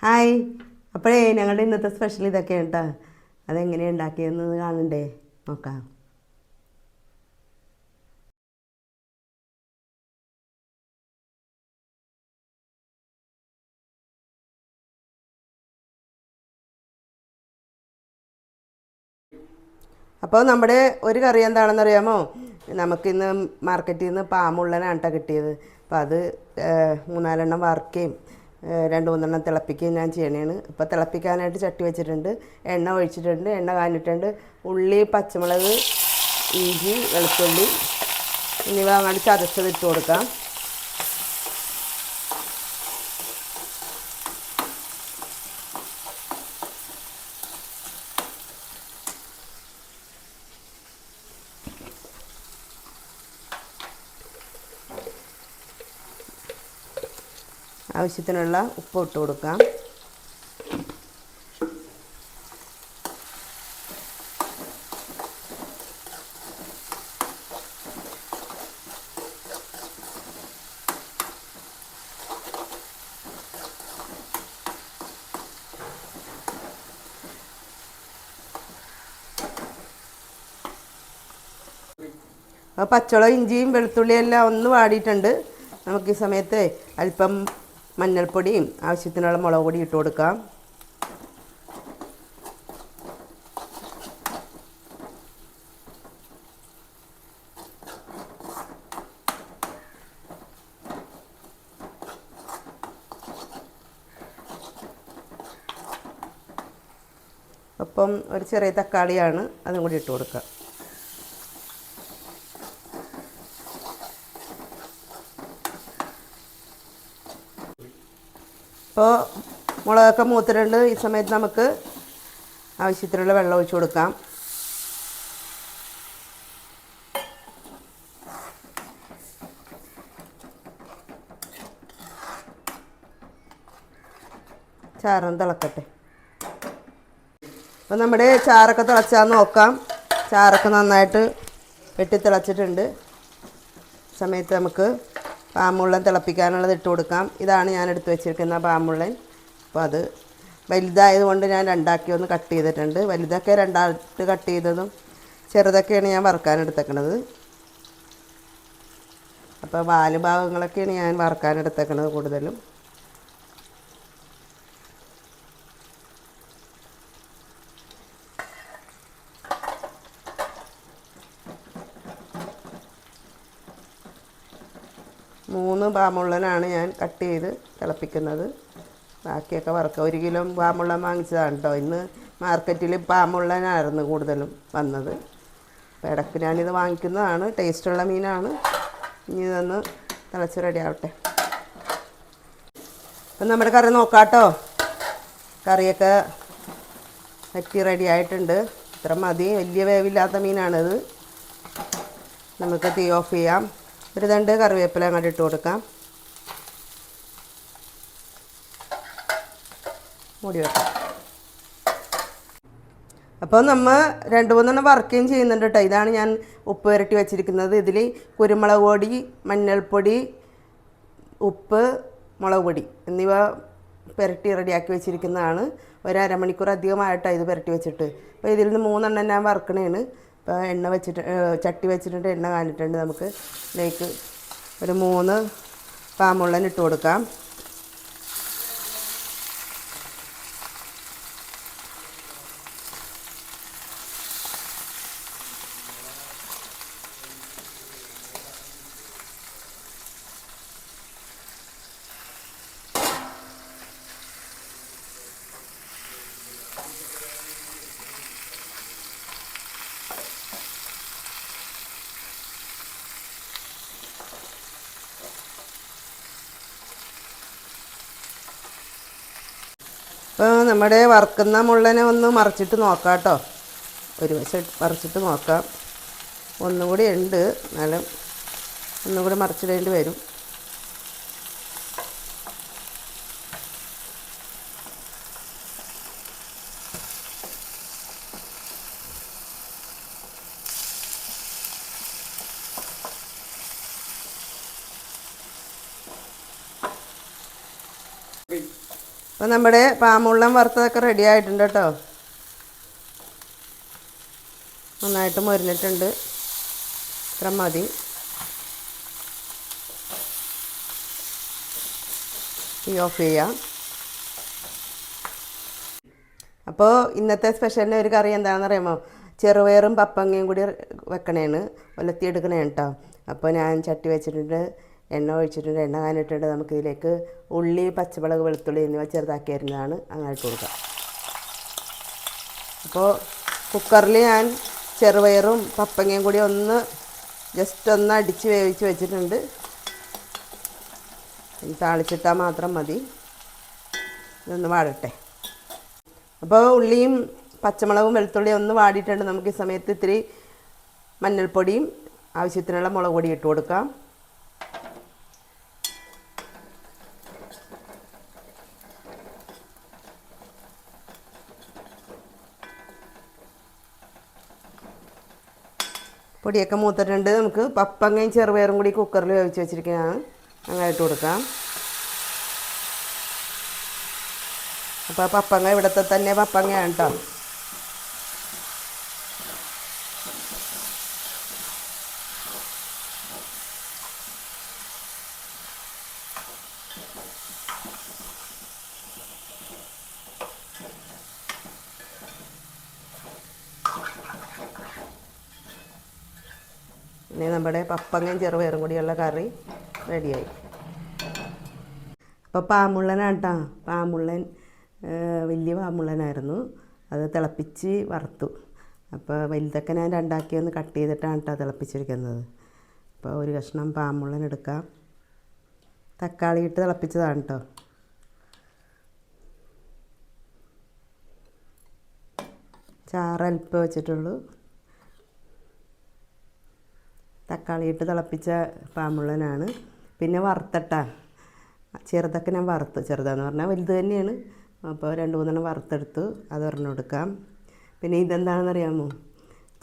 Hi. അപ്പോഴേ ഞങ്ങളുടെ ഇന്നത്തെ സ്പെഷ്യൽ ഇതൊക്കെയാണ് കേട്ടോ. അതെങ്ങനെയാണ് ഉണ്ടാക്കിയതെന്ന് കാണണ്ടേ? നോക്കാം. അപ്പോൾ നമ്മുടെ ഒരു കറി എന്താണെന്ന് അറിയാമോ? നമുക്കിന്ന് മാർക്കറ്റിൽ നിന്ന് പാമുള്ളനാണ് കേട്ടോ കിട്ടിയത്. അപ്പോൾ അത് മൂന്നാലെണ്ണം വറുക്കുകയും രണ്ട് മൂന്നെണ്ണം തിളപ്പിക്കുകയും ഞാൻ ചെയ്യണേണ്. ഇപ്പോൾ തിളപ്പിക്കാനായിട്ട് ചട്ടി വെച്ചിട്ടുണ്ട്, എണ്ണ ഒഴിച്ചിട്ടുണ്ട്, എണ്ണ കാഞ്ഞിട്ടുണ്ട്. ഉള്ളി, പച്ചമുളക്, ഇഞ്ചി, വെളുത്തുള്ളി എന്നിവ അങ്ങോട്ട് ചതച്ചത് ഇട്ട് കൊടുക്കാം. ആവശ്യത്തിനുള്ള ഉപ്പ് ഇട്ട് കൊടുക്കാം. പച്ചമുളക്, ഇഞ്ചിയും വെളുത്തുള്ളിയും എല്ലാം ഒന്ന് വാടിയിട്ടുണ്ട്. നമുക്ക് ഈ സമയത്ത് അല്പം മഞ്ഞൾപ്പൊടിയും ആവശ്യത്തിനുള്ള മുളക് പൊടി ഇട്ട് കൊടുക്കാം. ഒപ്പം ഒരു ചെറിയ തക്കാളിയാണ്, അതും കൂടി ഇട്ട് കൊടുക്കാം. ഇപ്പോൾ മുളകൊക്കെ മൂത്തിട്ടുണ്ട്. ഈ സമയത്ത് നമുക്ക് ആവശ്യത്തിനുള്ള വെള്ളം ഒഴിച്ച് കൊടുക്കാം. ചാറൊന്ന് തിളക്കട്ടെ. അപ്പോൾ നമ്മുടെ ചാറൊക്കെ തിളച്ചാൽ നോക്കാം. ചാറൊക്കെ നന്നായിട്ട് വെട്ടി തിളച്ചിട്ടുണ്ട്. സമയത്ത് നമുക്ക് പാമ്പുള്ളൻ തിളപ്പിക്കാനുള്ളത് ഇട്ട് കൊടുക്കാം. ഇതാണ് ഞാൻ എടുത്ത് വെച്ചിരിക്കുന്ന പാമ്പുള്ളൻ. അപ്പോൾ അത് വലുതായതുകൊണ്ട് ഞാൻ രണ്ടാക്കി ഒന്ന് കട്ട് ചെയ്തിട്ടുണ്ട്. വലുതൊക്കെ രണ്ടായിട്ട് കട്ട് ചെയ്തതും ചെറുതൊക്കെയാണ് ഞാൻ വറുക്കാനെടുത്തേക്കണത്. അപ്പോൾ വാല് ഭാഗങ്ങളൊക്കെയാണ് ഞാൻ വറുക്കാനെടുത്തേക്കണത് കൂടുതലും. മൂന്ന് പാമ്പുള്ളനാണ് ഞാൻ കട്ട് ചെയ്ത് തിളപ്പിക്കുന്നത്. ബാക്കിയൊക്കെ വറുക്കുക. 1 കിലോ പാമ്പുള്ളൻ വാങ്ങിച്ചതാണ് കേട്ടോ. ഇന്ന് മാർക്കറ്റിൽ പാമ്പുള്ളനായിരുന്നു കൂടുതലും വന്നത്. അപ്പോൾ ഇടയ്ക്ക് ഞാനിത് വാങ്ങിക്കുന്നതാണ്. ടേസ്റ്റുള്ള മീനാണ്. ഇനി ഇതൊന്ന് തിളച്ച് റെഡി ആവട്ടെ. അപ്പം നമ്മുടെ കറി നോക്കാം കേട്ടോ. കറിയൊക്കെ വറ്റി റെഡി ആയിട്ടുണ്ട്. ഇത്ര മതി. വലിയ വേവില്ലാത്ത മീനാണിത്. നമുക്ക് തീ ഓഫ് ചെയ്യാം. ഒരു 2 കറിവേപ്പില അങ്ങോട്ട് ഇട്ട് കൊടുക്കാം. മൂടി വെക്കാം. അപ്പോൾ നമ്മൾ 2-3 വറുക്കുകയും ചെയ്യുന്നുണ്ട് കേട്ടോ. ഇതാണ് ഞാൻ ഉപ്പ് പുരട്ടി വെച്ചിരിക്കുന്നത്. ഇതിൽ കുരുമുളക് പൊടി, മഞ്ഞൾപ്പൊടി, ഉപ്പ്, മുളക് പൊടി എന്നിവ പുരട്ടി റെഡിയാക്കി വെച്ചിരിക്കുന്നതാണ്. ഒരു അരമണിക്കൂർ അധികമായിട്ടാണ് ഇത് പുരട്ടി വെച്ചിട്ട്. അപ്പോൾ ഇതിൽ നിന്ന് 3 എണ്ണം ഞാൻ വറുക്കണേണ്. ഇപ്പോൾ എണ്ണ വെച്ചിട്ട് ചട്ടി വെച്ചിട്ടുണ്ട്, എണ്ണ കാണിട്ടുണ്ട്. നമുക്ക് ഇതിലേക്ക് ഒരു 3 പാമ്പുള്ളൻ ഇട്ട് കൊടുക്കാം. അപ്പോൾ നമ്മുടെ വറുക്കുന്ന മുള്ളനെ ഒന്ന് മറിച്ചിട്ട് നോക്കാം കേട്ടോ. ഒരു വശം മറിച്ചിട്ട് നോക്കാം. ഒന്നുകൂടി ഉണ്ട്, എന്നാലും ഒന്നുകൂടി മറിച്ചിടേണ്ടി വരും. അപ്പോൾ നമ്മുടെ പാമ്പുള്ളം വറുത്തതൊക്കെ റെഡി ആയിട്ടുണ്ട് കേട്ടോ. നന്നായിട്ട് മൊരിഞ്ഞിട്ടുണ്ട്. ഇത്ര മതി. തീ ഓഫ് ചെയ്യാം. അപ്പോൾ ഇന്നത്തെ സ്പെഷ്യലിന് ഒരു കറി എന്താണെന്ന് അറിയാമോ? ചെറുപയറും പപ്പങ്ങയും കൂടി വെക്കണേണ്, ഒലത്തിയെടുക്കണേ കേട്ടോ. അപ്പോൾ ഞാൻ ചട്ടി വെച്ചിട്ടുണ്ട്, എണ്ണ ഒഴിച്ചിട്ടുണ്ട്, എണ്ണ കാനിട്ടുണ്ട്. നമുക്കിതിലേക്ക് ഉള്ളി, പച്ചമുളക്, വെളുത്തുള്ളി എന്നിവ ചെറുതാക്കി അരിഞ്ഞതാണ് അങ്ങോട്ട് കൊടുക്കാം. അപ്പോൾ കുക്കറിൽ ഞാൻ ചെറുപയറും പപ്പങ്ങയും കൂടി ജസ്റ്റ് ഒന്ന് അടിച്ച് വേവിച്ച് വെച്ചിട്ടുണ്ട്. താളിച്ചിട്ടാൽ മാത്രം മതി. ഇതൊന്ന് വാടട്ടെ. അപ്പോൾ ഉള്ളിയും പച്ചമുളകും വെളുത്തുള്ളിയും ഒന്ന് വാടിയിട്ടുണ്ട്. നമുക്ക് ഈ സമയത്ത് ഇത്തിരി മഞ്ഞൾപ്പൊടിയും ആവശ്യത്തിനുള്ള മുളക് പൊടി ഇട്ട് കൊടുക്കാം. പൊടിയൊക്കെ മൂത്തിട്ടുണ്ട്. നമുക്ക് പപ്പങ്ങയും ചെറുപയറും കൂടി കുക്കറിൽ വേവിച്ച് വെച്ചിരിക്കുന്നതാണ്, അങ്ങനെ ഇട്ട് കൊടുക്കാം. അപ്പോൾ പപ്പങ്ങ ഇവിടുത്തെ തന്നെ പപ്പങ്ങയാണ് കേട്ടോ. ഇനി നമ്മുടെ പപ്പങ്ങയും ചെറുപയറും കൂടിയുള്ള കറി റെഡിയായി. അപ്പോൾ പാമ്പുള്ളനാണ് കേട്ടോ. പാമ്പുള്ളൻ വലിയ പാമ്പുള്ളനായിരുന്നു. അത് തിളപ്പിച്ച് വറുത്തു. അപ്പോൾ വലുതൊക്കെ ഞാൻ രണ്ടാക്കി ഒന്ന് കട്ട് ചെയ്തിട്ടാണ് കേട്ടോ തിളപ്പിച്ചിരിക്കുന്നത്. അപ്പോൾ ഒരു കഷ്ണം പാമ്പുള്ളൻ എടുക്കാം. തക്കാളി ഇട്ട് തിളപ്പിച്ചതാണ് കേട്ടോ. ചാറൽപ്പം വെച്ചിട്ടുള്ളൂ. തക്കാളി ഇട്ട് തിളപ്പിച്ച പാമ്പുള്ളനാണ്. പിന്നെ വറുത്തട്ടാ, ചെറുതൊക്കെ ഞാൻ വറുത്തു. ചെറുതാന്ന് പറഞ്ഞാൽ വലുത് തന്നെയാണ്. അപ്പോൾ 2-3 വറുത്തെടുത്തു. അത് ഒരെണ്ണം എടുക്കാം. പിന്നെ ഇതെന്താണെന്ന് അറിയാമോ?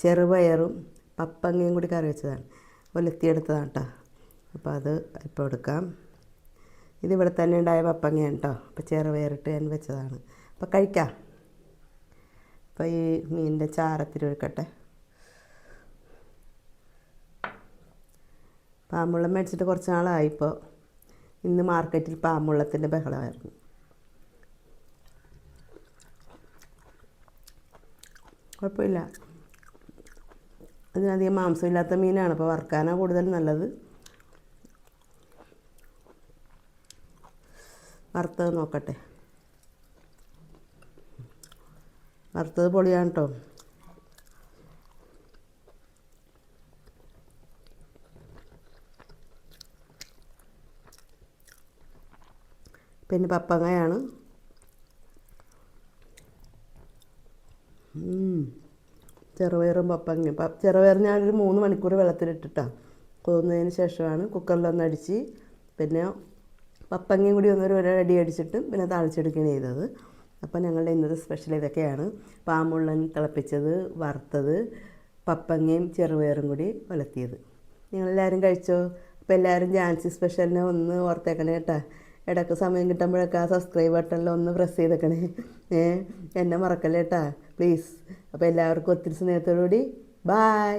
ചെറുപയറും പപ്പങ്ങയും കൂടി കറി വെച്ചതാണ്, ഒലത്തിയെടുത്തതാണ് കേട്ടോ. അപ്പോൾ അത് ഇപ്പോൾ എടുക്കാം. ഇതിവിടെ തന്നെ ഉണ്ടായ പപ്പങ്ങയാണ് കേട്ടോ. അപ്പോൾ ചെറുപയറിട്ട് ഞാൻ വെച്ചതാണ്. അപ്പോൾ കഴിക്കാം. അപ്പോൾ ഈ മീനിൻ്റെ ചാറത്തിരി ഒഴിക്കട്ടെ. പാമ്പുള്ളം മേടിച്ചിട്ട് കുറച്ച് നാളായിപ്പോൾ. ഇന്ന് മാർക്കറ്റിൽ പാമ്പുള്ളത്തിൻ്റെ ബഹളമായിരുന്നു. കുഴപ്പമില്ല, അതിനധികം മാംസമില്ലാത്ത മീനാണ്. അപ്പോൾ വറുക്കാനാണ് കൂടുതൽ നല്ലത്. വറുത്തത് നോക്കട്ടെ. വറുത്തത് പൊളിയാണ് കേട്ടോ. പിന്നെ പപ്പങ്ങയാണ്. ചെറുപയറും പപ്പങ്ങയും. ചെറുപയർ ഞാനൊരു 3 മണിക്കൂർ വെള്ളത്തിലിട്ടിട്ടാണ് കൊതുന്നതിന് ശേഷമാണ് കുക്കറിലൊന്നടിച്ച്, പിന്നെ പപ്പങ്ങയും കൂടി ഒരു അടി അടിച്ചിട്ട് പിന്നെ താളിച്ചെടുക്കുകയാണ് ചെയ്തത്. അപ്പോൾ ഞങ്ങളുടെ ഇന്നത്തെ സ്പെഷ്യൽ ഇതൊക്കെയാണ്. പാമ്പുള്ളൻ തിളപ്പിച്ചത്, വറുത്തത്, പപ്പങ്ങയും ചെറുപയറും കൂടി ഒലത്തിയത്. നിങ്ങളെല്ലാവരും കഴിച്ചോ? അപ്പോൾ എല്ലാവരും ജാൻസി സ്പെഷ്യലിനെ ഒന്ന് ഓർത്തേക്കണേ കേട്ടോ. ഇടയ്ക്ക് സമയം കിട്ടുമ്പോഴൊക്കെ ആ സബ്സ്ക്രൈബ് ബട്ടണിൽ ഒന്ന് പ്രസ് ചെയ്തേക്കണേ. എന്നെ മറക്കല്ലേ കേട്ടോ പ്ലീസ്. അപ്പോൾ എല്ലാവർക്കും ഒത്തിരി സ്നേഹത്തോടുകൂടി ബായ്.